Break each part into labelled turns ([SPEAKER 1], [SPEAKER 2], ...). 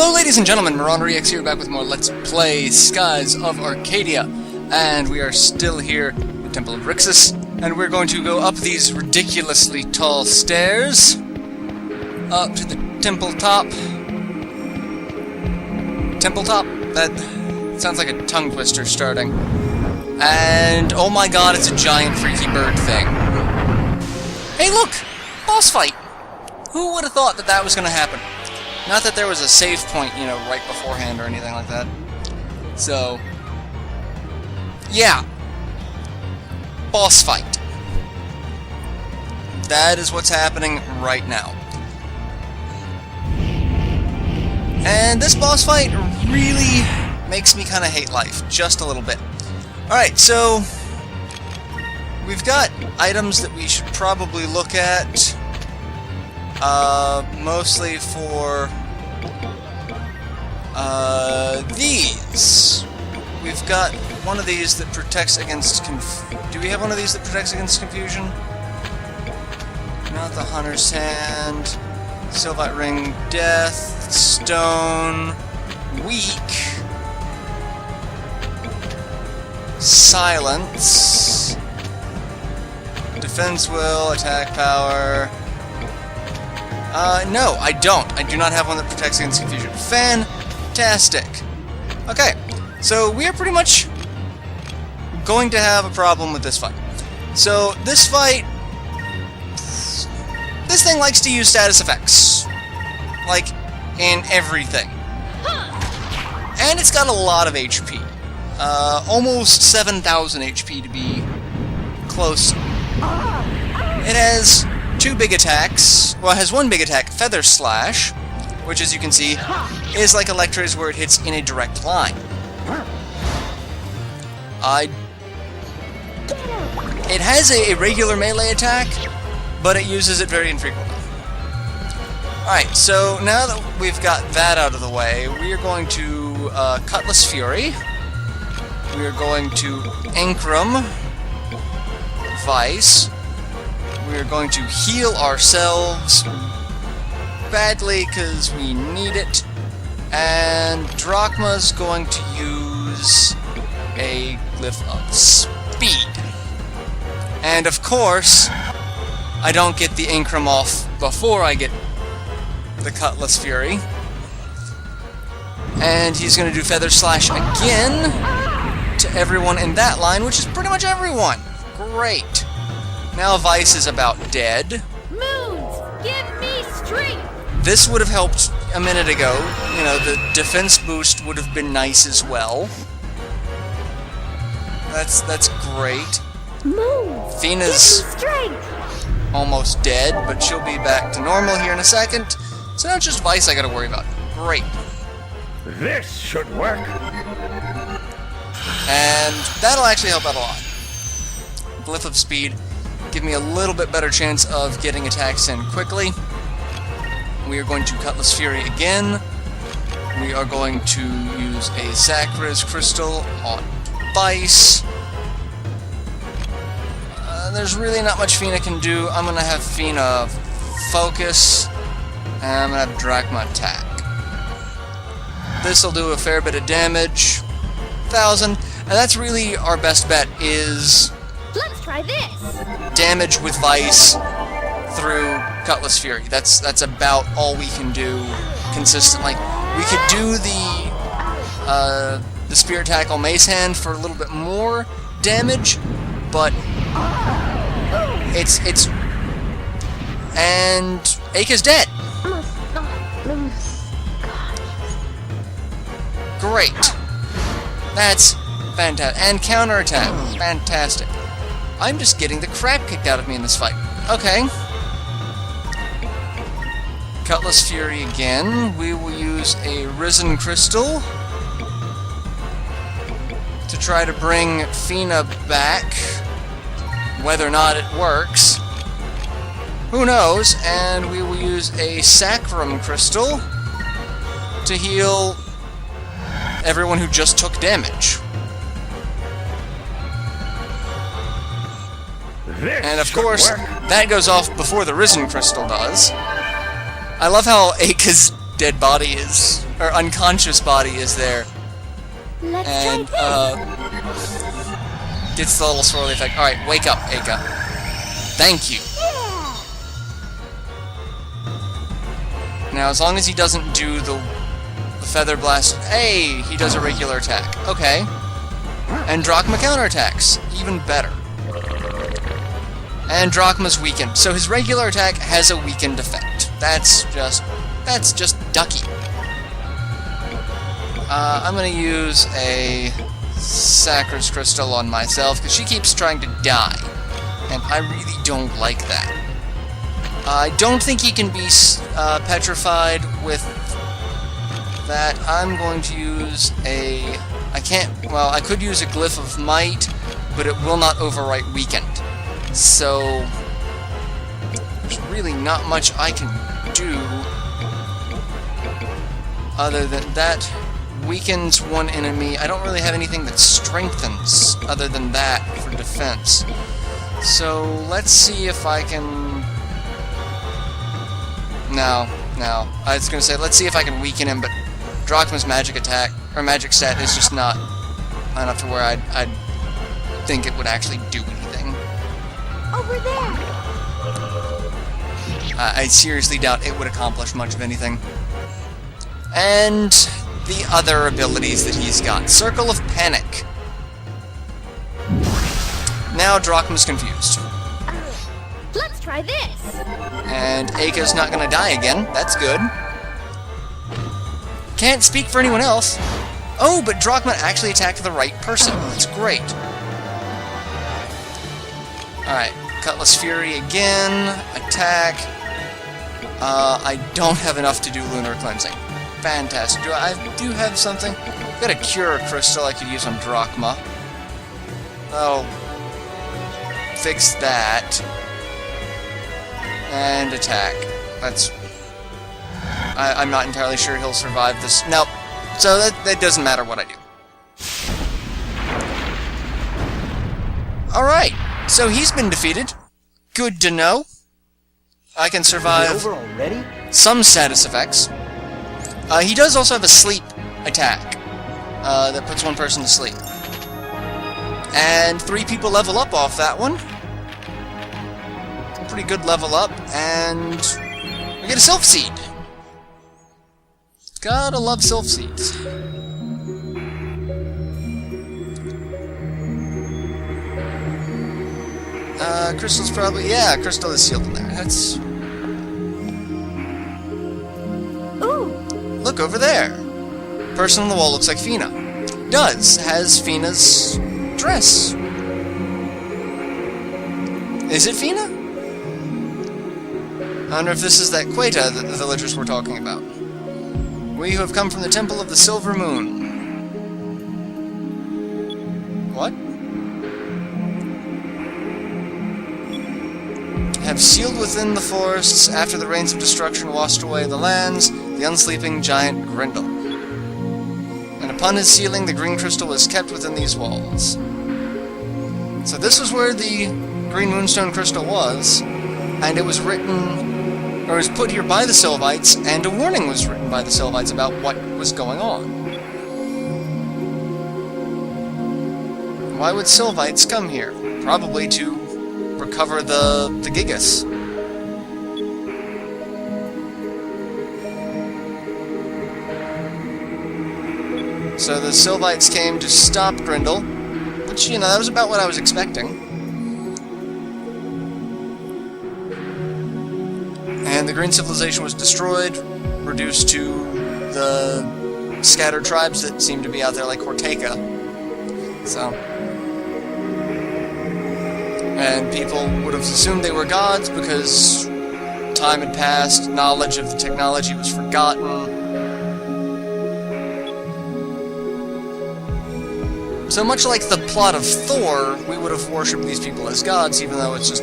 [SPEAKER 1] Hello ladies and gentlemen, MarauderEX here, back with more Let's Play Skies of Arcadia. And we are still here at the Temple of Rixus, and we're going to go up these ridiculously tall stairs, up to the temple top. Temple top? That sounds like a tongue twister starting. And, oh my god, it's a giant freaky bird thing. Hey look! Boss fight! Who would have thought that that was going to happen? Not that there was a save point, you know, right beforehand or anything like that. So, yeah. Boss fight. That is what's happening right now. And this boss fight really makes me kind of hate life, just a little bit. Alright, so we've got items that we should probably look at. Mostly for these. We've got one of these that protects against do we have one of these that protects against confusion? Not the Hunter's Hand. Sylvite Ring, Death, Stone, Weak, Silence, Defense Will, Attack Power. No, I don't. I do not have one that protects against confusion. Fantastic. Okay, so we are pretty much going to have a problem with this fight. So, this fight... this thing likes to use status effects. Like, in everything. And it's got a lot of HP. Almost 7,000 HP to be close. It has two big attacks. Well, it has one big attack, Feather Slash, which, as you can see, is like Electra's, where it hits in a direct line. It has a regular melee attack, but it uses it very infrequently. Alright, so now that we've got that out of the way, we are going to Cutlass Fury. We are going to Ankrum, Vyse. We are going to heal ourselves badly because we need it. And Drachma's going to use a Glyph of Speed. And of course, I don't get the Ankrum off before I get the Cutlass Fury. And he's going to do Feather Slash again to everyone in that line, which is pretty much everyone. Great. Now Vyse is about dead.
[SPEAKER 2] Moons, give me strength!
[SPEAKER 1] This would have helped a minute ago. You know, the defense boost would have been nice as well. That's great.
[SPEAKER 2] Moons,
[SPEAKER 1] Fina's
[SPEAKER 2] give me strength!
[SPEAKER 1] almost dead, but she'll be back to normal here in a second. So now it's just Vyse I gotta worry about. Great.
[SPEAKER 3] This should work.
[SPEAKER 1] And that'll actually help out a lot. Glyph of Speed. Give me a little bit better chance of getting attacks in quickly. We are going to Cutlass Fury again. We are going to use a Sacra's Crystal on Vyse. There's really not much Fina can do. I'm going to have Fina focus, and I'm going to have Drachma attack. This will do a fair bit of damage. 1,000. And that's really our best bet, is
[SPEAKER 2] Let's try this!
[SPEAKER 1] damage with Vyse through Cutlass Fury. That's about all we can do consistently. We could do the Spirit Tackle Mace Hand for a little bit more damage, but it's and Aka's dead. Great. That's fantastic. And counterattack. Fantastic. I'm just getting the crap kicked out of me in this fight. Okay. Cutlass Fury again. We will use a Risen Crystal to try to bring Fina back. Whether or not it works, who knows? And we will use a Sacrum Crystal to heal everyone who just took damage. And of course, that goes off before the Risen Crystal does. I love how Aka's dead body is, or unconscious body is there.
[SPEAKER 2] Let's
[SPEAKER 1] And,
[SPEAKER 2] try this.
[SPEAKER 1] gets the little swirly effect. Alright, wake up, Aka. Thank you.
[SPEAKER 2] Yeah.
[SPEAKER 1] Now, as long as he doesn't do the feather blast... Hey! He does a regular attack. Okay. And Drachma counterattacks. Even better. And Drachma's weakened. So his regular attack has a weakened effect. That's just ducky. I'm gonna use a Sacris Crystal on myself, because she keeps trying to die. And I really don't like that. I don't think he can be petrified with that. I'm going to use a... I can't... Well, I could use a Glyph of Might, but it will not overwrite Weakened. So... there's really not much I can do other than that. Weakens one enemy. I don't really have anything that strengthens other than that for defense. So let's see if I can... No. I was going to say, let's see if I can weaken him, but Drachma's magic attack, or magic stat, is just not enough to where I'd think it would actually do anything.
[SPEAKER 2] Over there.
[SPEAKER 1] I seriously doubt it would accomplish much of anything. And the other abilities that he's got. Circle of Panic. Now Drachma's confused.
[SPEAKER 2] Let's try this.
[SPEAKER 1] And Aka's not gonna die again. That's good. Can't speak for anyone else. Oh, but Drachma actually attacked the right person. That's great. Alright, Cutlass Fury again. Attack. I don't have enough to do Lunar Cleansing. Fantastic. I do have something. I've got a Cure Crystal I could use on Drachma. Oh. Fix that. And attack. That's... I'm not entirely sure he'll survive this. Nope. So that doesn't matter what I do. Alright. So he's been defeated. Good to know. I can survive some status effects. He does also have a sleep attack that puts one person to sleep. And 3 people level up off that one. Pretty good level up, and we get a Sylph Seed. Gotta love Sylph Seeds. Crystal's probably... Yeah, Crystal is sealed in there. That's...
[SPEAKER 2] Ooh.
[SPEAKER 1] Look over there. Person on the wall looks like Fina. Does. Has Fina's dress. Is it Fina? I wonder if this is that Queta that the villagers were talking about. We who have come from the Temple of the Silver Moon. What? Have sealed within the forests, after the rains of destruction washed away the lands, the unsleeping giant Grendel. And upon his sealing, the green crystal was kept within these walls. So this was where the green moonstone crystal was, and it was written, or was put here by the Sylvites, and a warning was written by the Sylvites about what was going on. Why would Sylvites come here? Probably to recover the Gigas. So the Sylvites came to stop Grendel, which, you know, that was about what I was expecting. And the Green Civilization was destroyed, reduced to the scattered tribes that seem to be out there, like Corteca. So... and people would have assumed they were gods because time had passed, knowledge of the technology was forgotten. So much like the plot of Thor, we would have worshipped these people as gods, even though it's just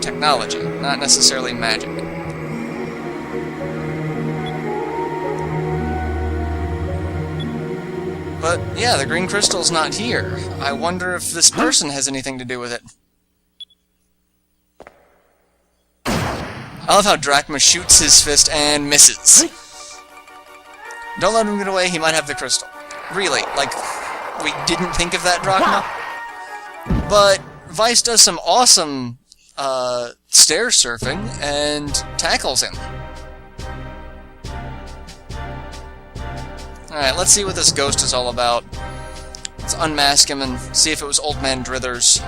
[SPEAKER 1] technology, not necessarily magic. But, yeah, the green crystal's not here. I wonder if this person has anything to do with it. I love how Drachma shoots his fist and misses. Don't let him get away, he might have the crystal. Really, like, we didn't think of that drachma? But Vyse does some awesome stair surfing and tackles him. Alright, let's see what this ghost is all about. Let's unmask him and see if it was Old Man Drithers.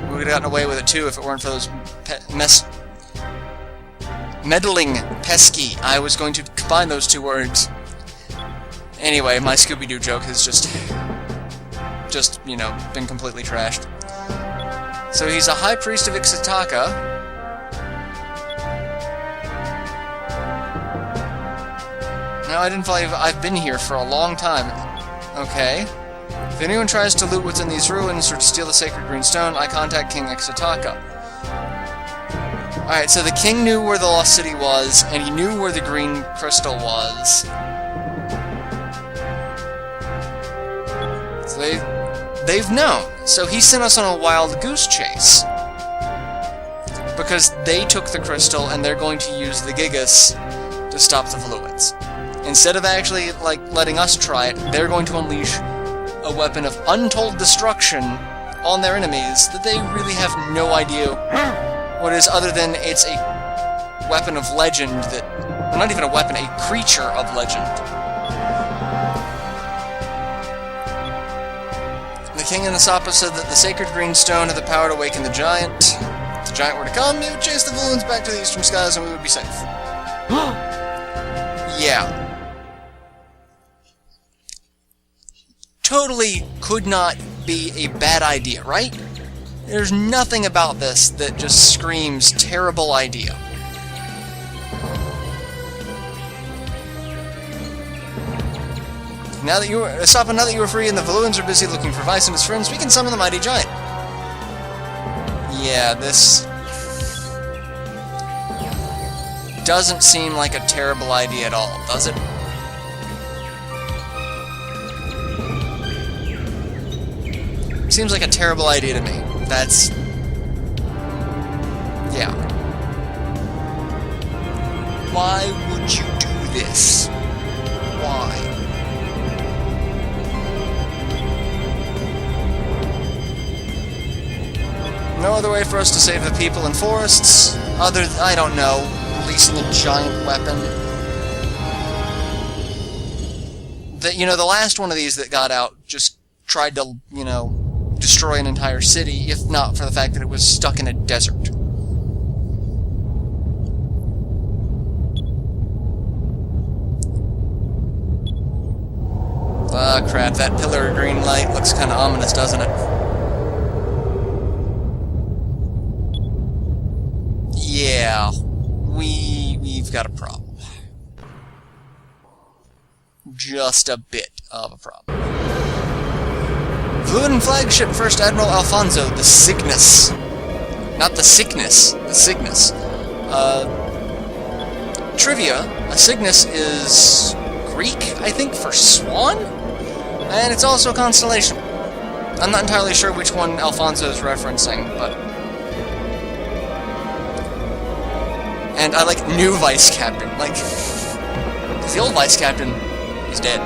[SPEAKER 1] We would have gotten away with it too if it weren't for those meddling pesky. I was going to combine those two words. Anyway, my Scooby-Doo joke has just, you know, been completely trashed. So he's a High Priest of Ixtaka. No, I didn't believe I've been here for a long time. Okay. If anyone tries to loot what's in these ruins or to steal the sacred green stone, I contact King Ixtaka. Alright, so the king knew where the lost city was, and he knew where the green crystal was. So they've known. So he sent us on a wild goose chase. Because they took the crystal and they're going to use the Gigas to stop the fluids. Instead of actually, like, letting us try it, they're going to unleash a weapon of untold destruction on their enemies that they really have no idea what it is, other than it's a weapon of legend that... well, not even a weapon, a creature of legend. The king in the Sapa said that the sacred green stone had the power to awaken the giant. If the giant were to come, he would chase the villains back to the eastern skies and we would be safe. Yeah. Totally could not be a bad idea, right? There's nothing about this that just screams terrible idea. Now that Asapa, now that you are free and the Valuans are busy looking for Vyse and his friends, we can summon the mighty giant. Yeah, this doesn't seem like a terrible idea at all, does it? Seems like a terrible idea to me. That's... yeah. Why would you do this? Why? No other way for us to save the people and forests, other than, I don't know, releasing a giant weapon. You know, the last one of these that got out just tried to, you know, destroy an entire city, if not for the fact that it was stuck in a desert. Ah, crap, that pillar of green light looks kinda ominous, doesn't it? Yeah, we've got a problem. Just a bit of a problem. Valuan flagship First Admiral Alfonso, the Cygnus. Not the sickness, the Cygnus. Trivia, a Cygnus is Greek, I think, for swan? And it's also a constellation. I'm not entirely sure which one Alfonso is referencing, but... and I like new Vice Captain, like... because the old Vice Captain, he's dead.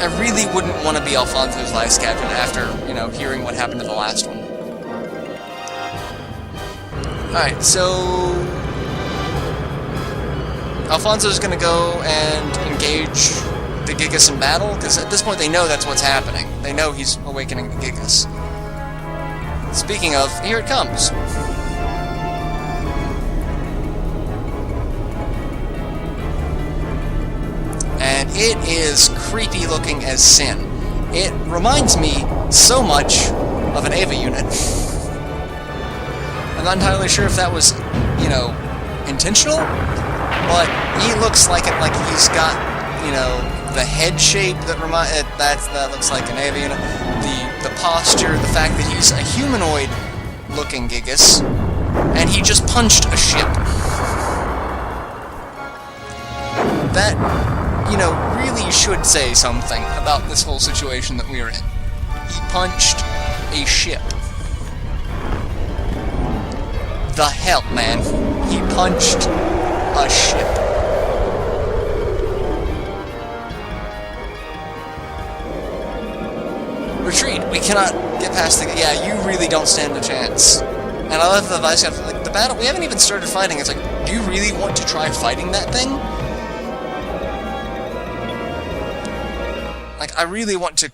[SPEAKER 1] I really wouldn't want to be Alfonso's Vice Captain after, you know, hearing what happened to the last one. Alright, so... Alfonso's gonna go and engage the Gigas in battle, because at this point they know that's what's happening. They know he's awakening the Gigas. Speaking of, here it comes. And it is creepy looking as sin. It reminds me so much of an Ava unit. I'm not entirely sure if that was, you know, intentional, but he looks like it, like he's got, you know, the head shape that that looks like an Ava unit. The posture, the fact that he's a humanoid-looking Gigas, and he just punched a ship. That, you know, really should say something about this whole situation that we are in. He punched a ship. The hell, man. He punched a ship. Retreat. We cannot get past the... Yeah, you really don't stand a chance. And I love the vyse guy, like, the battle... We haven't even started fighting. It's like, do you really want to try fighting that thing? Like, I really want to...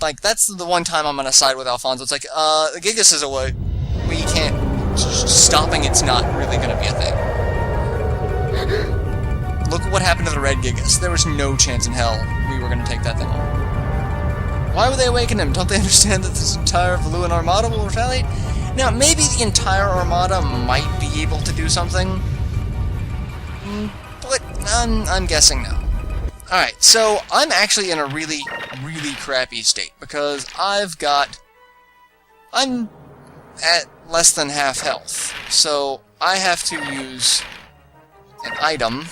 [SPEAKER 1] Like, that's the one time I'm gonna side with Alfonso. It's like, the Gigas is away. We can't... Stopping it's not really gonna be a thing. Look at what happened to the red Gigas. There was no chance in hell we were gonna take that thing on. Why would they awaken him? Don't they understand that this entire Valuan armada will retaliate? Now, maybe the entire armada might be able to do something, but I'm guessing no. Alright, so I'm actually in a really, really crappy state, because I'm at less than half health, so I have to use an item.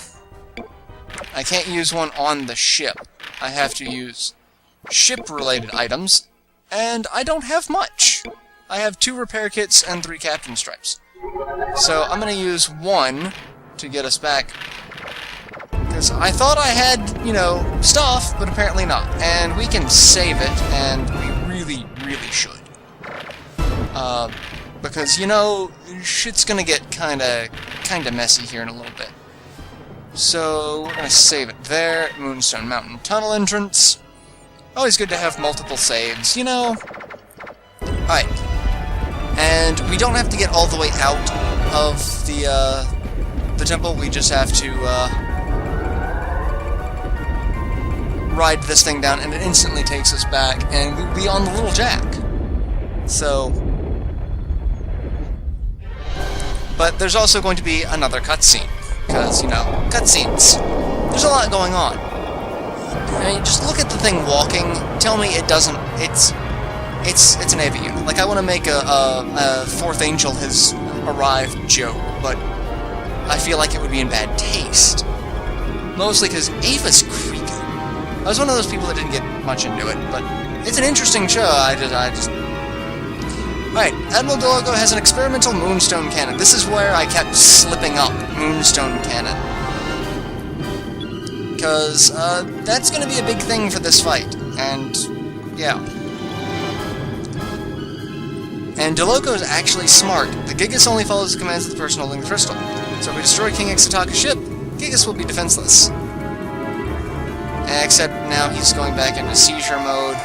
[SPEAKER 1] I can't use one on the ship. I have to use ship-related items, and I don't have much. I have 2 repair kits and 3 captain stripes. So I'm going to use 1 to get us back, because I thought I had, you know, stuff, but apparently not. And we can save it, and we really, really should. Because, you know, shit's going to get kinda messy here in a little bit. So we're going to save it there. Moonstone Mountain Tunnel entrance. Always good to have multiple saves, you know? Alright. And we don't have to get all the way out of the temple, we just have to, ride this thing down, and it instantly takes us back, and we'll be on the little jack. So... But there's also going to be another cutscene, because, you know, cutscenes. There's a lot going on. I mean, just look at the thing walking. Tell me it doesn't. It's an AV unit. Like, I want to make a fourth angel has arrived joke, but I feel like it would be in bad taste. Mostly because Ava's creepy. I was one of those people that didn't get much into it, but it's an interesting show. I just. Alright, Admiral Dologo has an experimental moonstone cannon. This is where I kept slipping up. Moonstone cannon. Because, that's gonna be a big thing for this fight. And, yeah. And Doloco is actually smart. The Gigas only follows the commands of the person holding the crystal. So if we destroy King Ixtataca's ship, Gigas will be defenseless. Except now he's going back into seizure mode.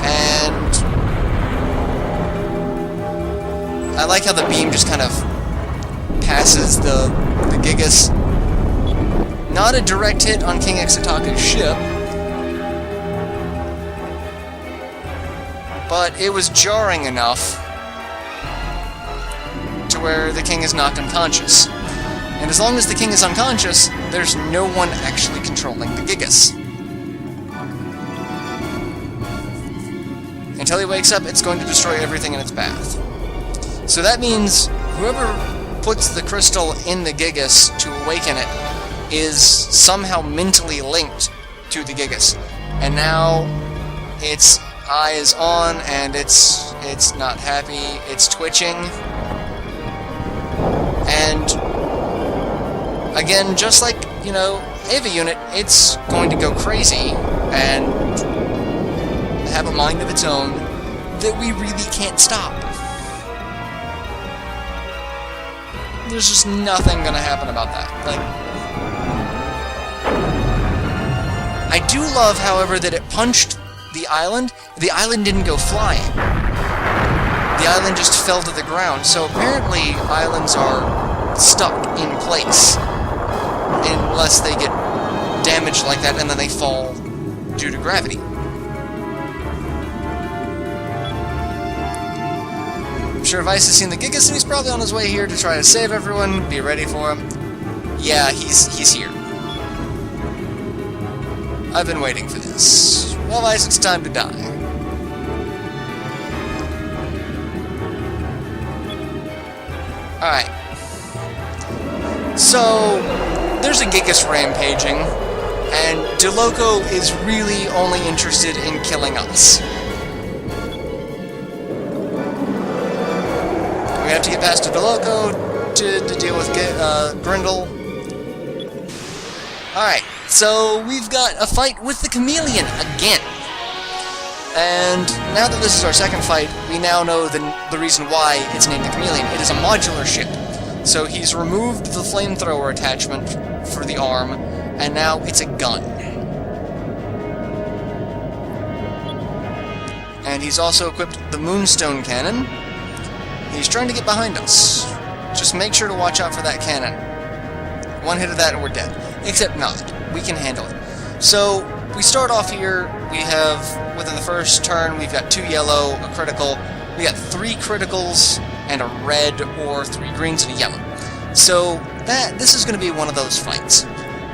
[SPEAKER 1] And... I like how the beam just kind of passes the Gigas. Not a direct hit on King Ixtataca's ship, but it was jarring enough to where the king is knocked unconscious. And as long as the king is unconscious, there's no one actually controlling the Gigas. Until he wakes up, it's going to destroy everything in its path. So that means whoever puts the crystal in the Gigas to awaken it is somehow mentally linked to the Gigas. And now its eye is on and it's not happy, it's twitching. And again, just like, you know, Ava unit, it's going to go crazy and have a mind of its own that we really can't stop. There's just nothing gonna happen about that. Like, I do love, however, that it punched the island. The island didn't go flying. The island just fell to the ground. So apparently, islands are stuck in place unless they get damaged like that, and then they fall due to gravity. I'm sure Vyse has seen the Gigas, and he's probably on his way here to try to save everyone. Be ready for him. Yeah, he's here. I've been waiting for this. Well, Vyse, it's time to die. Alright. So, there's a Gigas rampaging, and Doloco is really only interested in killing us. We have to get past Doloco, to deal with Grendel. Alright, so we've got a fight with the chameleon again. And now that this is our second fight, we now know the reason why it's named the chameleon. It is a modular ship. So he's removed the flamethrower attachment for the arm, and now it's a gun. And he's also equipped the Moonstone Cannon. He's trying to get behind us. Just make sure to watch out for that cannon. One hit of that and we're dead. Except not. We can handle it. So, we start off here. We have, within the first turn, we've got 2 yellow, a critical. We got 3 criticals, and a red, or 3 greens and a yellow. So, this is going to be one of those fights.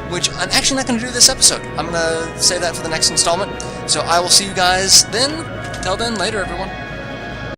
[SPEAKER 1] Which I'm actually not going to do this episode. I'm going to save that for the next installment. So I will see you guys then. Till then, later everyone.